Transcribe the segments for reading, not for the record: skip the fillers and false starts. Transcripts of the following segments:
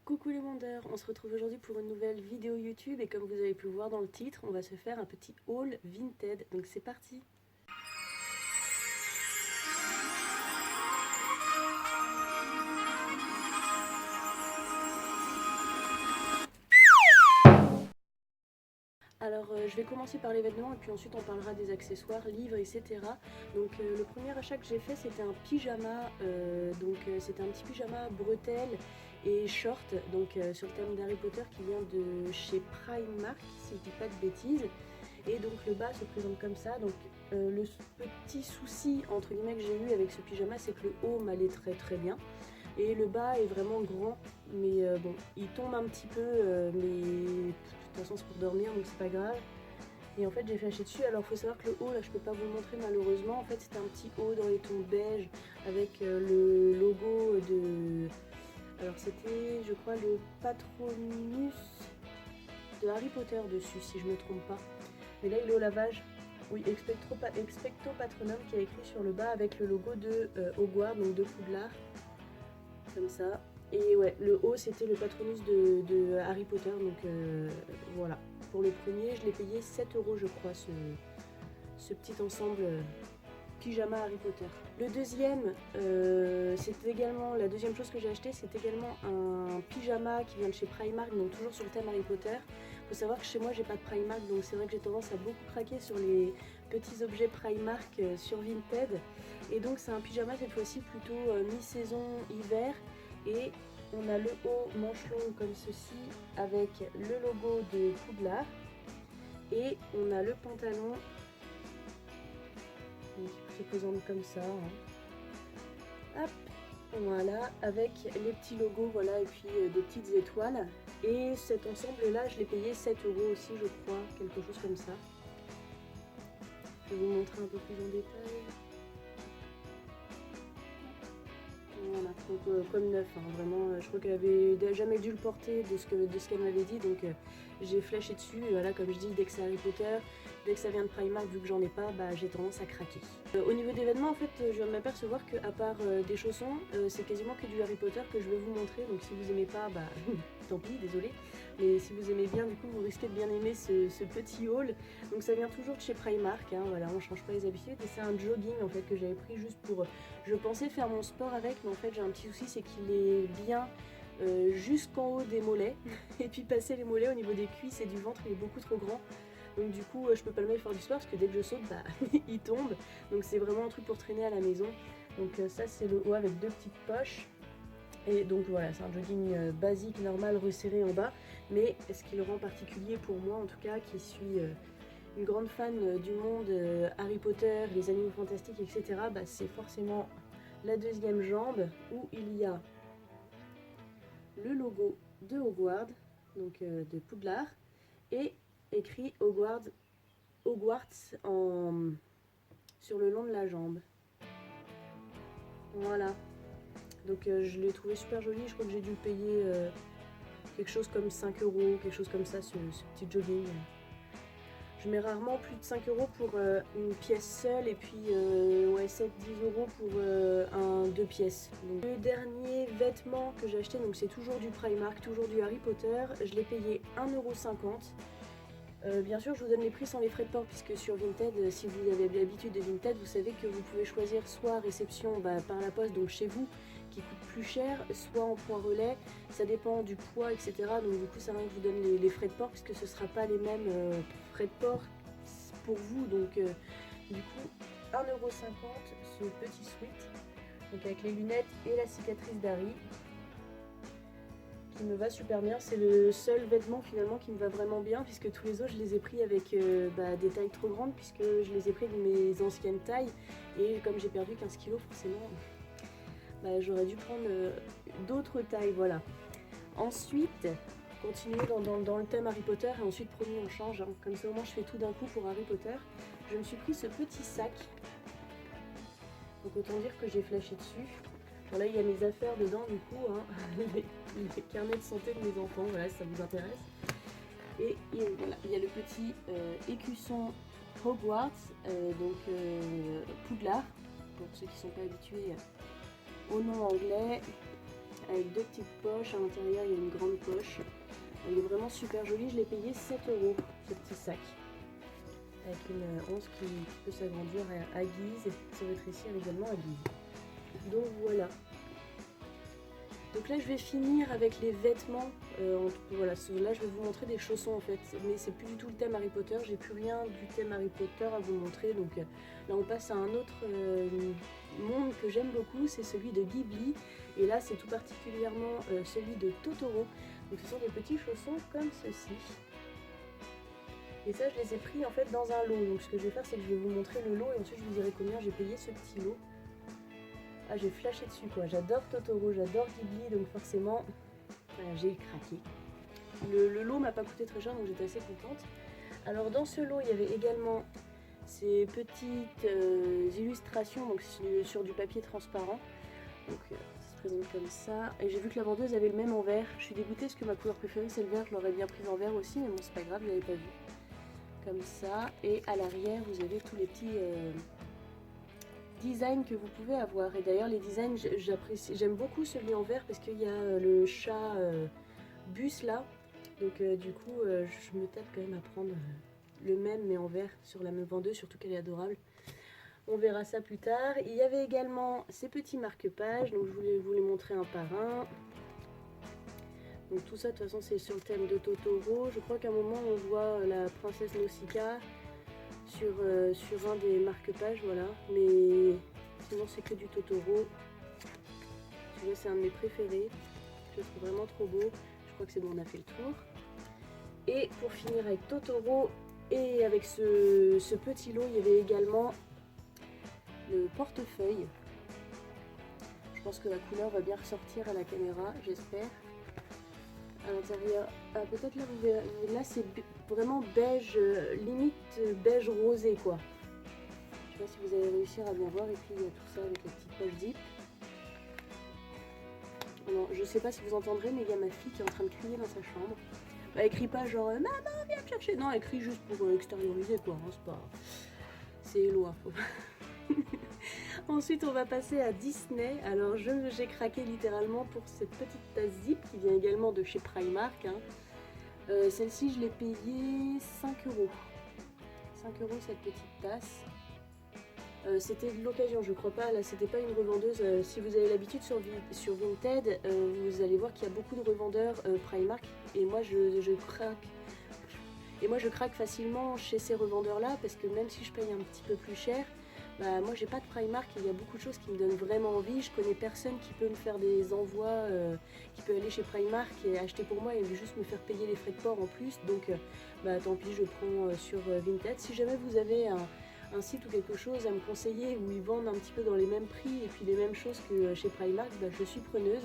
Coucou les Wonders, on se retrouve aujourd'hui pour une nouvelle vidéo YouTube et comme vous avez pu le voir dans le titre, on va se faire un petit haul Vinted, donc c'est parti. Alors je vais commencer par les vêtements et puis ensuite on parlera des accessoires, livres, etc. Donc le premier achat que j'ai fait c'était un pyjama, c'était un petit pyjama bretelles et short, sur le thème d'Harry Potter qui vient de chez Primark si je dis pas de bêtises. Et donc le bas se présente comme ça. Donc le petit souci entre guillemets que j'ai eu avec ce pyjama, c'est que le haut m'allait très très bien. Et le bas est vraiment grand, mais bon, il tombe un petit peu, mais de toute façon c'est pour dormir donc c'est pas grave. Et en fait j'ai flashé dessus. Alors faut savoir que le haut là je peux pas vous le montrer malheureusement. En fait c'était un petit haut dans les tons beige avec le logo de. Alors c'était je crois le Patronus de Harry Potter dessus si je me trompe pas. Mais là il est au lavage. Oui, Expecto Patronum qui a écrit sur le bas avec le logo de Hogwarts, donc de Poudlard. Comme ça. Et ouais, le haut c'était le Patronus de Harry Potter, voilà. Pour le premier, je l'ai payé 7 € je crois, ce petit ensemble pyjama Harry Potter. Le deuxième, la deuxième chose que j'ai acheté, c'est également un pyjama qui vient de chez Primark, donc toujours sur le thème Harry Potter. Faut savoir que chez moi j'ai pas de Primark, donc c'est vrai que j'ai tendance à beaucoup craquer sur les petits objets Primark sur Vinted. Et donc c'est un pyjama cette fois-ci plutôt mi-saison hiver, et on a le haut manche longue comme ceci avec le logo de Poudlard, et on a le pantalon qui se présente comme ça, hein. Hop, voilà, avec les petits logos, voilà, et puis des petites étoiles. Et cet ensemble là je l'ai payé 7 € aussi je crois, quelque chose comme ça. Je vais vous montrer un peu plus en détail. Voilà, donc comme neuf, hein, vraiment, je crois qu'elle avait jamais dû le porter de ce qu'elle m'avait dit, donc j'ai flashé dessus, et voilà, comme je dis, dès que c'est Harry Potter, dès que ça vient de Primark, vu que j'en ai pas, bah, j'ai tendance à craquer. Au niveau des vêtements, en fait, je viens de m'apercevoir qu'à part des chaussons, c'est quasiment que du Harry Potter que je vais vous montrer, donc si vous aimez pas, bah tant pis, désolé. Mais si vous aimez bien, du coup, vous risquez de bien aimer ce petit haul. Donc ça vient toujours de chez Primark, hein, voilà, on change pas les habitudes. Et c'est un jogging en fait que j'avais pris juste pour. Je pensais faire mon sport avec, mais en fait j'ai un petit souci, c'est qu'il est bien jusqu'en haut des mollets. Et puis passer les mollets au niveau des cuisses et du ventre, il est beaucoup trop grand. Donc du coup je peux pas le mettre faire du sport parce que dès que je saute, bah il tombe. Donc c'est vraiment un truc pour traîner à la maison. Donc ça c'est le haut avec deux petites poches. Et donc voilà, c'est un jogging basique, normal, resserré en bas. Mais ce qui le rend particulier pour moi en tout cas, qui suis une grande fan du monde Harry Potter, les animaux fantastiques, etc., bah, c'est forcément la deuxième jambe où il y a le logo de Hogwarts, de Poudlard, et écrit Hogwarts sur le long de la jambe. Voilà. Donc je l'ai trouvé super joli, je crois que j'ai dû le payer quelque chose comme 5 €, quelque chose comme ça, ce petit jogging. Je mets rarement plus de 5 € pour une pièce seule, et puis ouais, 7-10 € pour deux pièces. Donc, le dernier vêtement que j'ai acheté, donc c'est toujours du Primark, toujours du Harry Potter, je l'ai payé 1,50 €. Bien sûr, je vous donne les prix sans les frais de port, puisque sur Vinted, si vous avez l'habitude de Vinted, vous savez que vous pouvez choisir soit réception par la poste, donc chez vous, qui coûte plus cher, soit en point relais, ça dépend du poids, etc. Donc du coup, ça va que je vous donne les frais de port, puisque ce ne sera pas les mêmes frais de port pour vous. Donc du coup, 1,50 € ce petit sweat, donc avec les lunettes et la cicatrice d'Harry, qui me va super bien. C'est le seul vêtement finalement qui me va vraiment bien, puisque tous les autres je les ai pris avec des tailles trop grandes, puisque je les ai pris de mes anciennes tailles, et comme j'ai perdu 15 kg forcément, j'aurais dû prendre d'autres tailles, voilà. Ensuite, continuer dans le thème Harry Potter, et ensuite promis on change, hein. Comme ça au moins je fais tout d'un coup pour Harry Potter. Je me suis pris ce petit sac, donc autant dire que j'ai flashé dessus. Bon, là il y a mes affaires dedans du coup, hein. les carnets de santé de mes enfants, voilà, si ça vous intéresse. Et voilà, il y a le petit écusson Hogwarts, Poudlard, pour ceux qui ne sont pas habitués au nom anglais. avec 2 petites poches. À l'intérieur, il y a une grande poche. Il est vraiment super joli. Je l'ai payé 7 € ce petit sac. Avec une 11 qui peut s'agrandir à guise et se rétrécir également à guise. Donc voilà. Donc là je vais finir avec les vêtements. Voilà, là je vais vous montrer des chaussons en fait. Mais c'est plus du tout le thème Harry Potter. J'ai plus rien du thème Harry Potter à vous montrer. Donc là on passe à un autre monde que j'aime beaucoup. C'est celui de Ghibli. Et là c'est tout particulièrement celui de Totoro. Donc ce sont des petits chaussons comme ceci. Et ça je les ai pris en fait dans un lot. Donc ce que je vais faire c'est que je vais vous montrer le lot et ensuite je vous dirai combien j'ai payé ce petit lot. Ah, j'ai flashé dessus quoi, j'adore Totoro, j'adore Ghibli, donc forcément j'ai craqué. Le lot m'a pas coûté très cher donc j'étais assez contente. Alors dans ce lot il y avait également ces petites illustrations donc sur du papier transparent. Donc ça se présente comme ça. Et j'ai vu que la vendeuse avait le même en vert. Je suis dégoûtée parce que ma couleur préférée c'est le vert, je l'aurais bien prise en vert aussi mais bon c'est pas grave, je l'avais pas vu. Comme ça, et à l'arrière vous avez tous les petits design que vous pouvez avoir. Et d'ailleurs les designs j'apprécie, j'aime beaucoup celui en vert parce qu'il y a le chat bus là, donc du coup je me tape quand même à prendre le même mais en vert sur la même vendeuse, surtout qu'elle est adorable. On verra ça plus tard. Il y avait également ces petits marque-pages, donc je voulais vous les montrer un par un. Donc tout ça de toute façon c'est sur le thème de Totoro. Je crois qu'à un moment on voit la princesse Nausicaa sur un des marque-pages, voilà, mais sinon c'est que du Totoro. Celui-là c'est un de mes préférés, je le trouve vraiment trop beau. Je crois que c'est bon, on a fait le tour. Et pour finir avec Totoro et avec ce petit lot, il y avait également le portefeuille. Je pense que la couleur va bien ressortir à la caméra, j'espère. À l'intérieur, peut-être là vous verrez, là c'est vraiment beige, limite beige rosé quoi. Je sais pas si vous allez réussir à bien voir. Et puis il y a tout ça avec la petite poche zip. Non, je sais pas si vous entendrez mais il y a ma fille qui est en train de crier dans sa chambre. Elle crie pas genre maman viens me chercher, non elle crie juste pour extérioriser quoi, hein, c'est pas... c'est loin. Ensuite on va passer à Disney. Alors j'ai craqué littéralement pour cette petite tasse zip qui vient également de chez Primark, hein. Celle-ci je l'ai payée 5 €. 5 € cette petite tasse. C'était de l'occasion je crois pas, là c'était pas une revendeuse. Si vous avez l'habitude sur Vinted, vous allez voir qu'il y a beaucoup de revendeurs Primark et moi je craque. Et moi je craque facilement chez ces revendeurs là parce que même si je paye un petit peu plus cher, bah, moi j'ai pas de Primark et il y a beaucoup de choses qui me donnent vraiment envie. Je connais personne qui peut me faire des envois, qui peut aller chez Primark et acheter pour moi et juste me faire payer les frais de port en plus. Donc bah, tant pis, je prends sur Vinted. Si jamais vous avez un site ou quelque chose à me conseiller où ils vendent un petit peu dans les mêmes prix et puis les mêmes choses que chez Primark, bah, je suis preneuse.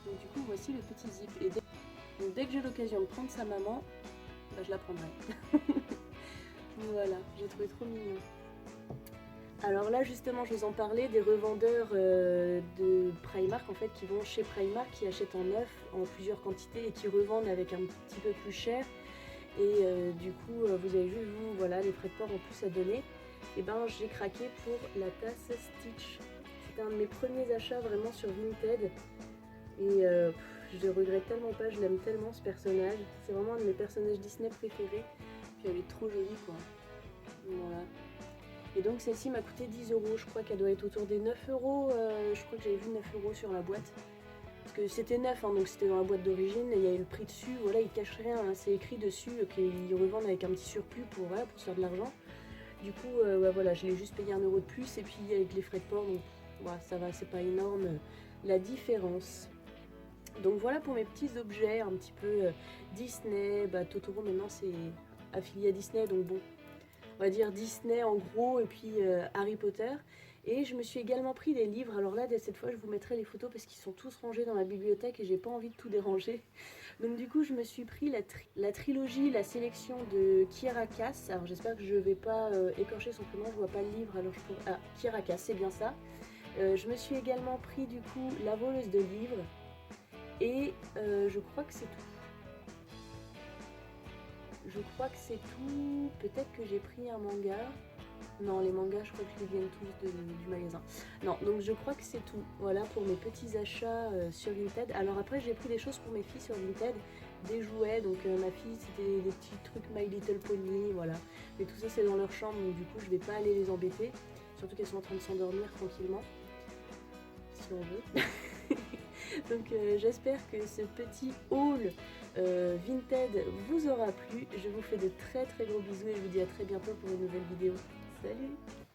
Donc du coup voici le petit zip. Et dès que j'ai l'occasion de prendre sa maman, bah, je la prendrai. Voilà, j'ai trouvé trop mignon. Alors là justement je vous en parlais des revendeurs de Primark en fait qui vont chez Primark, qui achètent en neuf en plusieurs quantités et qui revendent avec un petit peu plus cher. Et du coup vous avez juste voilà, les frais de port en plus à donner. Et ben j'ai craqué pour la tasse Stitch. C'était un de mes premiers achats vraiment sur Vinted. Et je regrette tellement pas, je l'aime tellement ce personnage. C'est vraiment un de mes personnages Disney préférés. Puis elle est trop jolie quoi. Voilà. Et donc celle-ci m'a coûté 10 €, je crois qu'elle doit être autour des 9 €, je crois que j'avais vu 9 € sur la boîte. Parce que c'était neuf, hein, donc c'était dans la boîte d'origine, et il y a eu le prix dessus, voilà, ils cachent rien, hein, c'est écrit dessus qu'ils revendent avec un petit surplus pour, voilà, pour se faire de l'argent. Du coup, ouais, voilà, je l'ai juste payé 1 € de plus, et puis avec les frais de port, donc voilà, ça va, c'est pas énorme la différence. Donc voilà pour mes petits objets un petit peu Disney, bah, Totoro maintenant c'est affilié à Disney, donc bon. On va dire Disney en gros et puis Harry Potter. Et je me suis également pris des livres. Alors là, dès cette fois, je vous mettrai les photos parce qu'ils sont tous rangés dans la bibliothèque et j'ai pas envie de tout déranger. Donc du coup, je me suis pris la trilogie, la sélection de Kiera Cass. Alors j'espère que je vais pas écorcher son prénom, je vois pas le livre. Alors je pourrais... Ah, Kiera Cass, c'est bien ça. Je me suis également pris du coup La voleuse de livres. Et je crois que c'est tout. Je crois que c'est tout. Peut-être que j'ai pris un manga. Non, les mangas, je crois qu'ils viennent tous du magasin. Non, donc je crois que c'est tout. Voilà pour mes petits achats sur Vinted. Alors après, j'ai pris des choses pour mes filles sur Vinted, des jouets. Donc ma fille, c'était des petits trucs My Little Pony, voilà. Mais tout ça, c'est dans leur chambre, donc du coup, je vais pas aller les embêter. Surtout qu'elles sont en train de s'endormir tranquillement, si on veut. Donc j'espère que ce petit haul Vinted vous aura plu. Je vous fais de très très gros bisous et je vous dis à très bientôt pour une nouvelle vidéo. Salut!